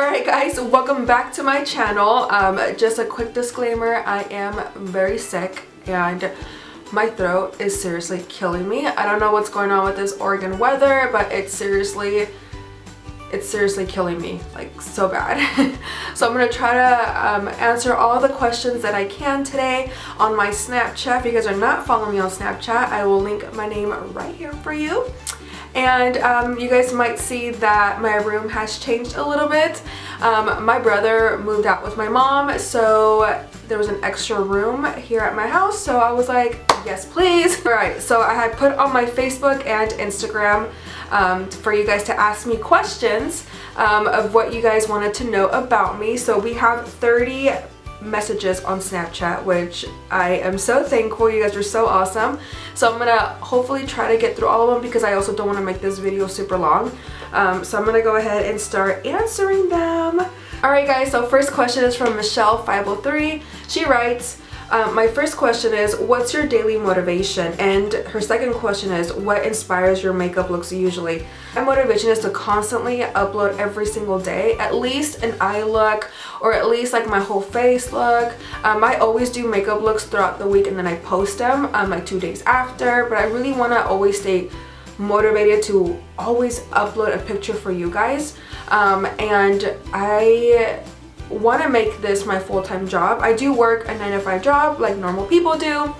Alright guys, welcome back to my channel. Just a quick disclaimer, I am very sick and my throat is seriously killing me. I don't know what's going on with this Oregon weather, but it's seriously killing me, like so bad. So I'm gonna try to answer all the questions that I can today on my Snapchat. If you guys are not following me on Snapchat, I will link my name right here for you. And you guys might see that my room has changed a little bit. My brother moved out with my mom, so there was an extra room here at my house, so I was like, yes please. Alright, so I had put on my Facebook and Instagram for you guys to ask me questions of what you guys wanted to know about me. So we have 30 messages on Snapchat, which I am so thankful. You guys are so awesome. So I'm gonna hopefully try to get through all of them because I also don't want to make this video super long. So I'm gonna go ahead and start answering them. Alright guys, so first question is from Michelle503. She writes, my first question is, what's your daily motivation? And her second question is, what inspires your makeup looks usually? My motivation is to constantly upload every single day, at least an eye look, or at least like my whole face look. I always do makeup looks throughout the week and then I post them like 2 days after, but I really want to always stay motivated to always upload a picture for you guys. And I want to make this my full-time job. I do work a 9-to-5 job like normal people do,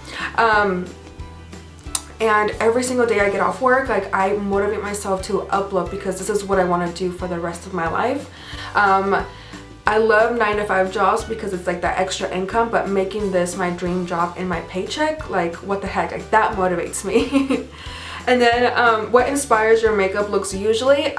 and every single day I get off work, like I motivate myself to upload because this is what I want to do for the rest of my life. I love 9-to-5 jobs because it's like that extra income, but making this my dream job and my paycheck, like what the heck, like that motivates me. And then what inspires your makeup looks usually?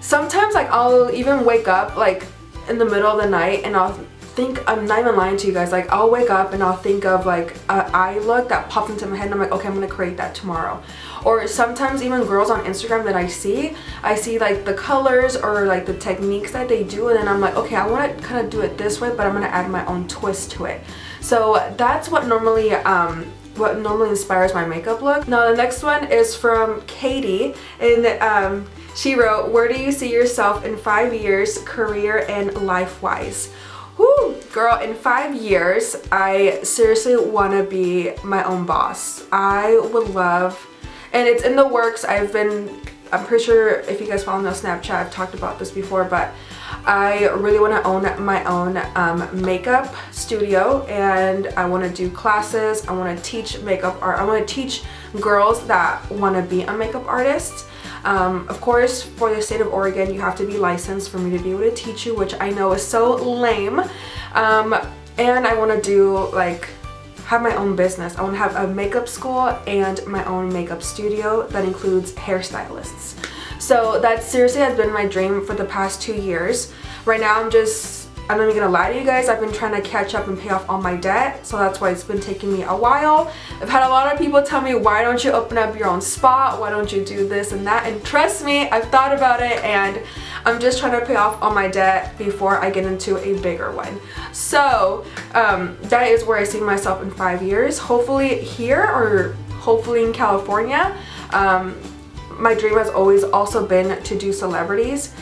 Sometimes like I'll even wake up like in the middle of the night and I'll think, I'm not even lying to you guys, like I'll wake up and I'll think of like an eye look that pops into my head and I'm like, okay, I'm gonna create that tomorrow. Or sometimes even girls on Instagram that I see like the colors or like the techniques that they do, and then I'm like, okay, I want to kind of do it this way, but I'm gonna add my own twist to it. So that's what normally inspires my makeup look. Now the next one is from Katie, and she wrote, where do you see yourself in 5 years, career and life-wise? Whoo, girl, in 5 years, I seriously want to be my own boss. I would love, and it's in the works, I'm pretty sure if you guys follow me on Snapchat, I've talked about this before, but I really want to own my own makeup studio, and I want to do classes. I want to teach makeup art. I want to teach girls that want to be a makeup artist. Of course, for the state of Oregon, you have to be licensed for me to be able to teach you, which I know is so lame. And I want to do like have my own business. I want to have a makeup school and my own makeup studio that includes hairstylists. So that seriously has been my dream for the past 2 years. Right now I'm not even gonna lie to you guys, I've been trying to catch up and pay off all my debt, so that's why it's been taking me a while. I've had a lot of people tell me, why don't you open up your own spot, why don't you do this and that, and trust me, I've thought about it and I'm just trying to pay off all my debt before I get into a bigger one. So that is where I see myself in 5 years, hopefully here or hopefully in California. My dream has always also been to do celebrities.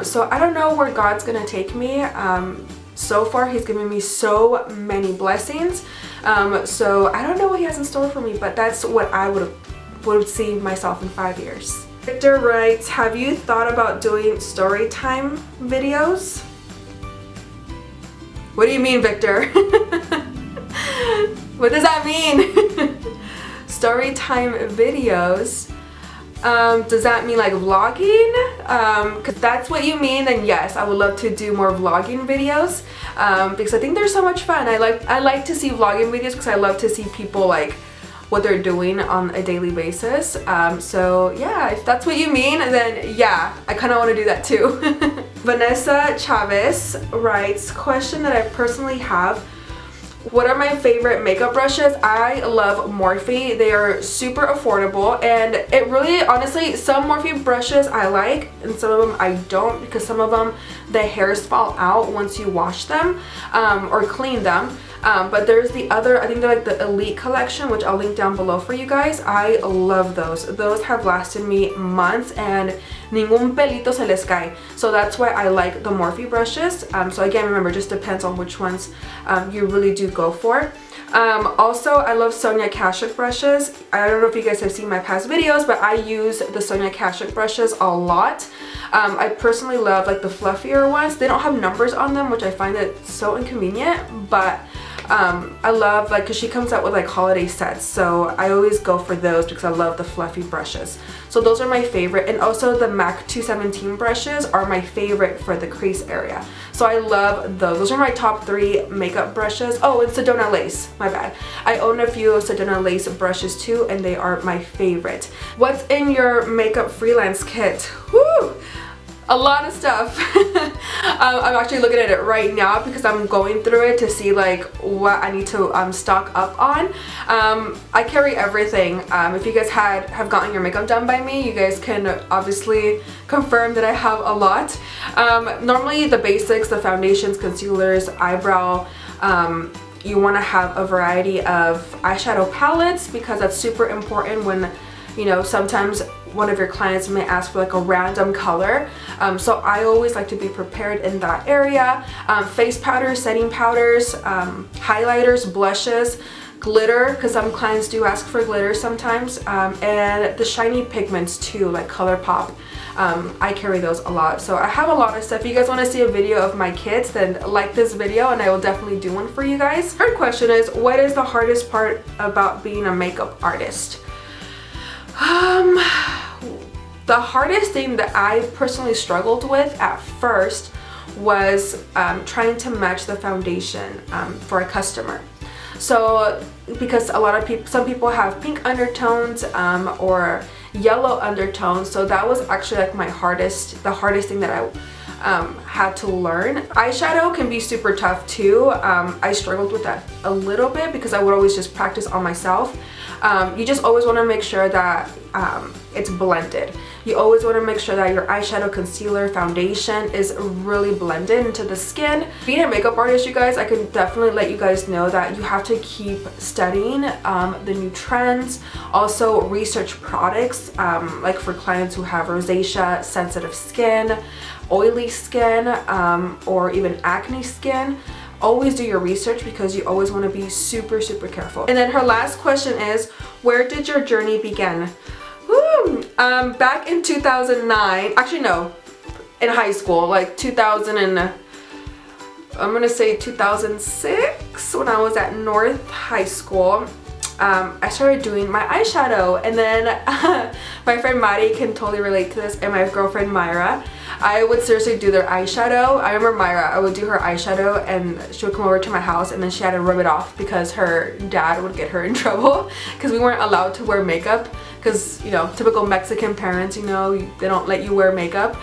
So I don't know where God's gonna take me. So far he's given me so many blessings. So I don't know what he has in store for me, but that's what I would see myself in 5 years. Victor writes, have you thought about doing story time videos? What do you mean, Victor? What does that mean? Story time videos? Does that mean like vlogging? Because that's what you mean, then yes, I would love to do more vlogging videos, because I think they're so much fun. I like to see vlogging videos because I love to see people like what they're doing on a daily basis. So yeah, if that's what you mean, then yeah, I kind of want to do that too. Vanessa Chavez writes, question that I personally have, what are my favorite makeup brushes? I love Morphe. They are super affordable, and it really, honestly, some Morphe brushes I like and some of them I don't, because some of them the hairs fall out once you wash them or clean them. But there's the other, I think they're like the Elite collection, which I'll link down below for you guys. I love those. Those have lasted me months and ningún pelito se les cae. So that's why I like the Morphe brushes. So again, remember, just depends on which ones you really do go for. Also, I love Sonia Kashuk brushes. I don't know if you guys have seen my past videos, but I use the Sonia Kashuk brushes a lot. I personally love like the fluffier ones. They don't have numbers on them, which I find it so inconvenient, but I love, like, because she comes out with like holiday sets, so I always go for those because I love the fluffy brushes. So those are my favorite, and also the MAC 217 brushes are my favorite for the crease area. So I love those. Those are my top 3 makeup brushes. Oh, and Sedona Lace, my bad. I own a few Sedona Lace brushes too, and they are my favorite. What's in your makeup freelance kit? Woo! A lot of stuff. I'm actually looking at it right now because I'm going through it to see like what I need to stock up on. I carry everything. If you guys have gotten your makeup done by me, you guys can obviously confirm that I have a lot. Normally the basics, the foundations, concealers, eyebrow, you want to have a variety of eyeshadow palettes because that's super important when, you know, sometimes one of your clients may ask for like a random color. So I always like to be prepared in that area. Face powders, setting powders, highlighters, blushes, glitter, because some clients do ask for glitter sometimes, and the shiny pigments too, like ColourPop. I carry those a lot. So I have a lot of stuff. If you guys want to see a video of my kits, then like this video and I will definitely do one for you guys. Third question is, what is the hardest part about being a makeup artist? The hardest thing that I personally struggled with at first was trying to match the foundation for a customer. So because a lot of people, some people have pink undertones or yellow undertones, so that was actually like the hardest thing that I had to learn. Eyeshadow can be super tough too. I struggled with that a little bit because I would always just practice on myself. You just always want to make sure that it's blended. You always want to make sure that your eyeshadow, concealer, foundation is really blended into the skin. Being a makeup artist, you guys, I can definitely let you guys know that you have to keep studying the new trends. Also research products, like for clients who have rosacea, sensitive skin, oily skin, or even acne skin. Always do your research because you always want to be super careful. And then her last question is, where did your journey begin? Back in 2009, actually no, in high school, like 2000 and I'm gonna say 2006, when I was at North High School. I started doing my eyeshadow, and then my friend Mari can totally relate to this, and my girlfriend Myra. I would seriously do their eyeshadow. I remember Myra, I would do her eyeshadow and she would come over to my house and then she had to rub it off because her dad would get her in trouble because we weren't allowed to wear makeup because, you know, typical Mexican parents, you know, they don't let you wear makeup.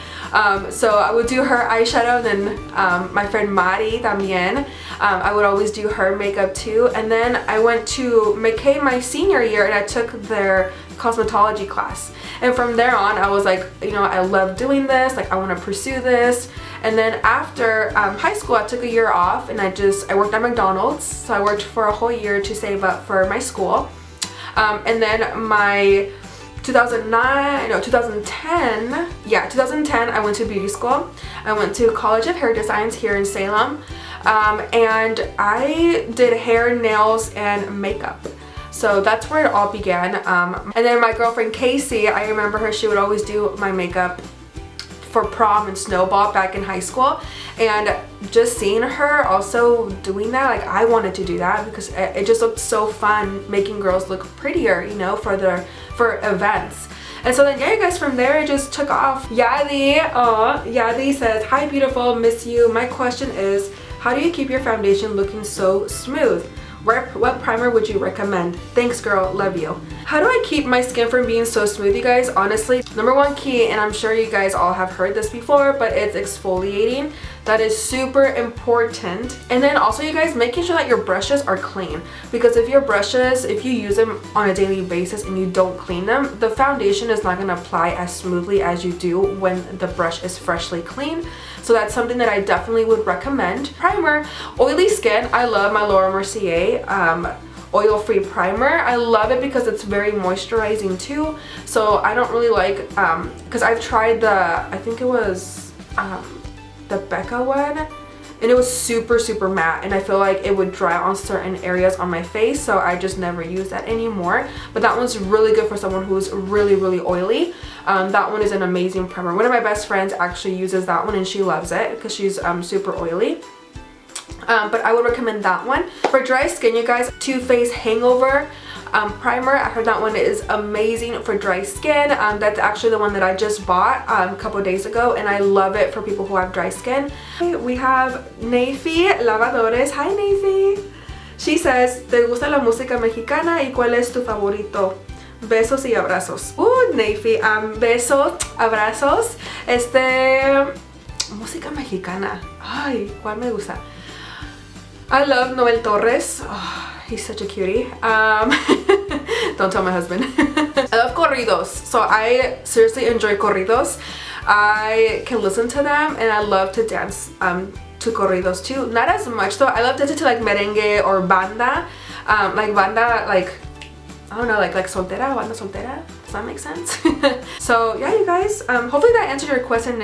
So I would do her eyeshadow, and then my friend Mari también, I would always do her makeup too. And then I went to McKay my senior year and I took their cosmetology class. And from there on, I was like, you know, I love doing this, like I want to pursue this. And then after high school, I took a year off and I worked at McDonald's. So I worked for a whole year to save up for my school. And then my 2010, I went to beauty school. I went to College of Hair Designs here in Salem. And I did hair, nails, and makeup. So that's where it all began. And then my girlfriend Casey, I remember her, she would always do my makeup for prom and snowball back in high school. And just seeing her also doing that, like I wanted to do that because it just looked so fun making girls look prettier, you know, for events. And so then, yeah, you guys, from there it just took off. Yadi says, hi beautiful, miss you. My question is, how do you keep your foundation looking so smooth? What primer would you recommend? Thanks girl, love you. How do I keep my skin from being so smooth, you guys? Honestly, number one key, and I'm sure you guys all have heard this before, but it's exfoliating. That is super important. And then also, you guys, making sure that your brushes are clean, because if your brushes, if you use them on a daily basis and you don't clean them, the foundation is not going to apply as smoothly as you do when the brush is freshly clean. So that's something that I definitely would recommend. Primer, oily skin, I love my Laura Mercier oil-free primer. I love it because it's very moisturizing too. So I don't really like, because I've tried the, I think it was the Becca one, and it was super matte, and I feel like it would dry on certain areas on my face, so I just never use that anymore. But that one's really good for someone who's really oily. That one is an amazing primer. One of my best friends actually uses that one, and she loves it because she's super oily. But I would recommend that one. For dry skin, you guys, Too Faced Hangover primer. I heard that one is amazing for dry skin. That's actually the one that I just bought a couple days ago, and I love it for people who have dry skin. We have Neifi Lavadores. Hi Neifi. She says, ¿Te gusta la música mexicana y cuál es tu favorito? Besos y abrazos. Neifi, besos, abrazos. Música mexicana. Ay, ¿cuál me gusta? I love Noel Torres. Oh, he's such a cutie. Don't tell my husband. I love corridos. So I seriously enjoy corridos. I can listen to them, and I love to dance to corridos too. Not as much though. I love to listen to like merengue or banda. Like banda, like, I don't know, like soltera, banda soltera. Does that make sense? So yeah, you guys, hopefully that answered your question,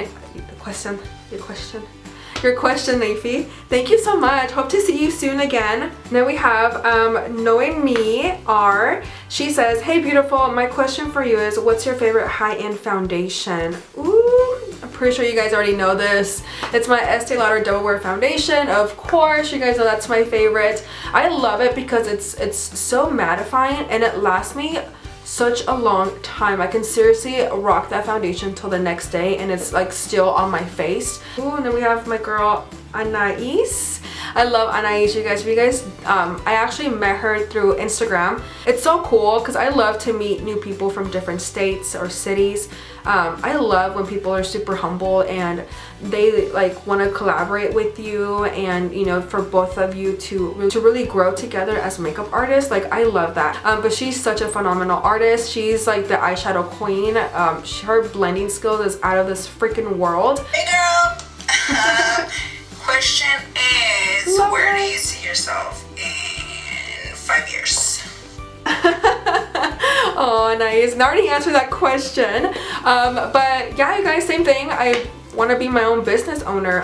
Neifi. Thank you so much. Hope to see you soon again. Then we have Noemi R. She says, hey beautiful, my question for you is, what's your favorite high-end foundation? Ooh, I'm pretty sure you guys already know this. It's my Estee Lauder Double Wear Foundation. Of course, you guys know that's my favorite. I love it because it's so mattifying, and it lasts me such a long time. I can seriously rock that foundation till the next day, and it's like still on my face. Ooh, and then we have my girl Anais. I love Anais, you guys. I actually met her through Instagram. It's so cool because I love to meet new people from different states or cities. I love when people are super humble and they like want to collaborate with you, and you know, for both of you to really grow together as makeup artists. Like, I love that. But she's such a phenomenal artist. She's like the eyeshadow queen. Her blending skills is out of this freaking world. Hey girl. Question is, where do you see yourself in 5 years? Oh, nice. And I already answered that question. But yeah, you guys, same thing. I want to be my own business owner.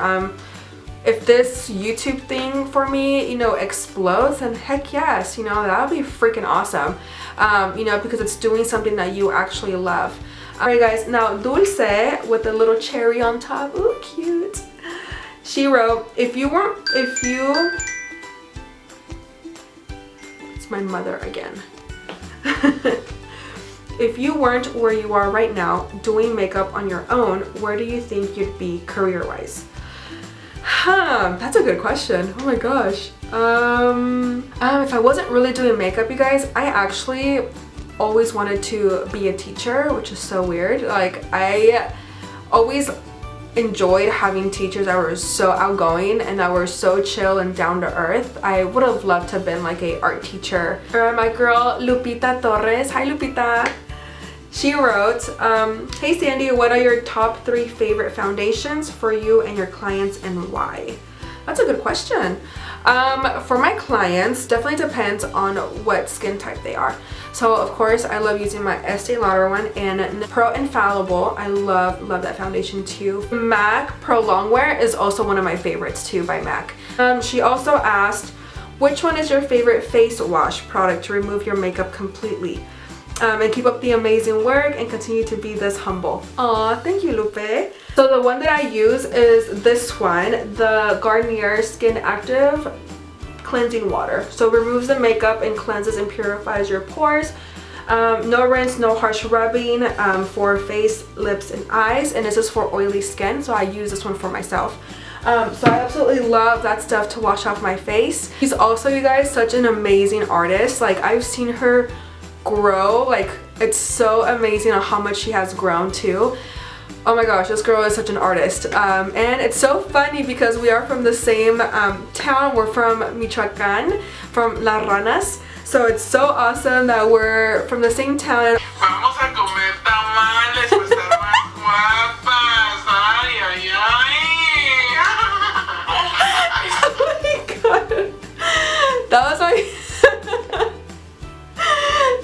If this YouTube thing for me, you know, explodes, then heck yes, you know, that would be freaking awesome. You know, because it's doing something that you actually love. Alright guys, now Dulce with a little cherry on top. Ooh, cute. She wrote, it's my mother again. If you weren't where you are right now doing makeup on your own, where do you think you'd be career-wise? That's a good question. Oh my gosh. If I wasn't really doing makeup, you guys, I actually always wanted to be a teacher, which is so weird. Like, I always enjoyed having teachers that were so outgoing and that were so chill and down to earth. I would have loved to have been like a art teacher. My girl Lupita Torres. Hi Lupita. She wrote, hey Sandy, what are your top 3 favorite foundations for you and your clients, and why? That's a good question. For my clients, definitely depends on what skin type they are. So of course, I love using my Estee Lauder one, and Pro Infallible. I love that foundation too. MAC Pro Longwear is also one of my favorites too by MAC. She also asked, which one is your favorite face wash product to remove your makeup completely? And keep up the amazing work and continue to be this humble. Aw, thank you, Lupe. So the one that I use is this one, the Garnier Skin Active Cleansing Water. So it removes the makeup and cleanses and purifies your pores. No rinse, no harsh rubbing for face, lips, and eyes. And this is for oily skin, so I use this one for myself. So I absolutely love that stuff to wash off my face. She's also, you guys, such an amazing artist. Like, I've seen her grow. Like, it's so amazing on how much she has grown too. Oh my gosh, this girl is such an artist. And it's so funny because we are from the same town. We're from Michoacán, from Las Ranas. So it's so awesome that we're from the same town. Vamos a comer tamales para estar más guapas. Ay, ay, ay. Oh my god.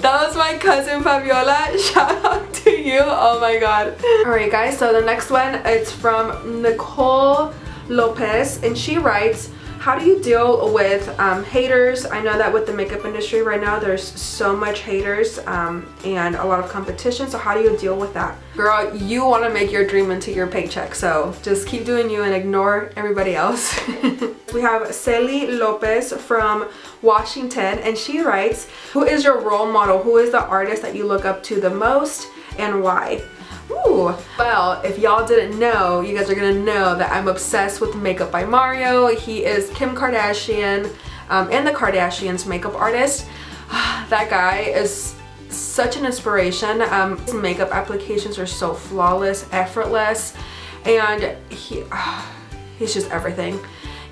That was my cousin Fabiola. Shout out to you. Oh my god. Alright guys, so the next one, it's from Nicole Lopez, and she writes, how do you deal with haters? I know that with the makeup industry right now, there's so much haters and a lot of competition. So how do you deal with that? Girl, you want to make your dream into your paycheck. So just keep doing you and ignore everybody else. We have Celi Lopez from Washington, and she writes, who is your role model? Who is the artist that you look up to the most and why? Ooh. Well, if y'all didn't know, you guys are gonna know that I'm obsessed with Makeup by Mario. He is Kim Kardashian and the Kardashians' makeup artist. That guy is such an inspiration. His makeup applications are so flawless, effortless, and he's just everything.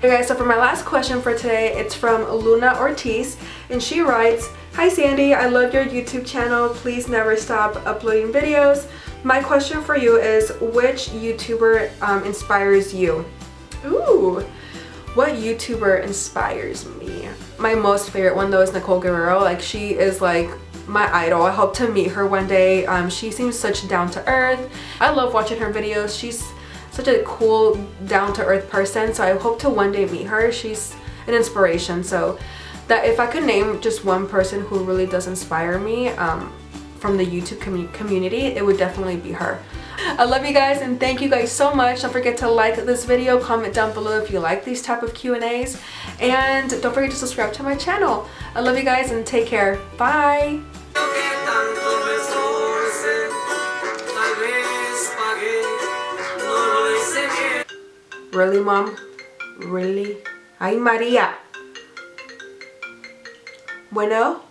Okay guys, so for my last question for today, it's from Luna Ortiz, and she writes, hi Sandy, I love your YouTube channel. Please never stop uploading videos. My question for you is, which YouTuber inspires you? Ooh, what YouTuber inspires me? My most favorite one though is Nicole Guerrero. Like, she is like my idol. I hope to meet her one day. She seems such down to earth. I love watching her videos. She's such a cool, down to earth person. So I hope to one day meet her. She's an inspiration. So that if I could name just one person who really does inspire me, from the YouTube community, it would definitely be her. I love you guys and thank you guys so much. Don't forget to like this video, comment down below if you like these type of Q&As, and don't forget to subscribe to my channel. I love you guys and take care. Bye! Really, Mom? Really? Ay, Maria. Bueno?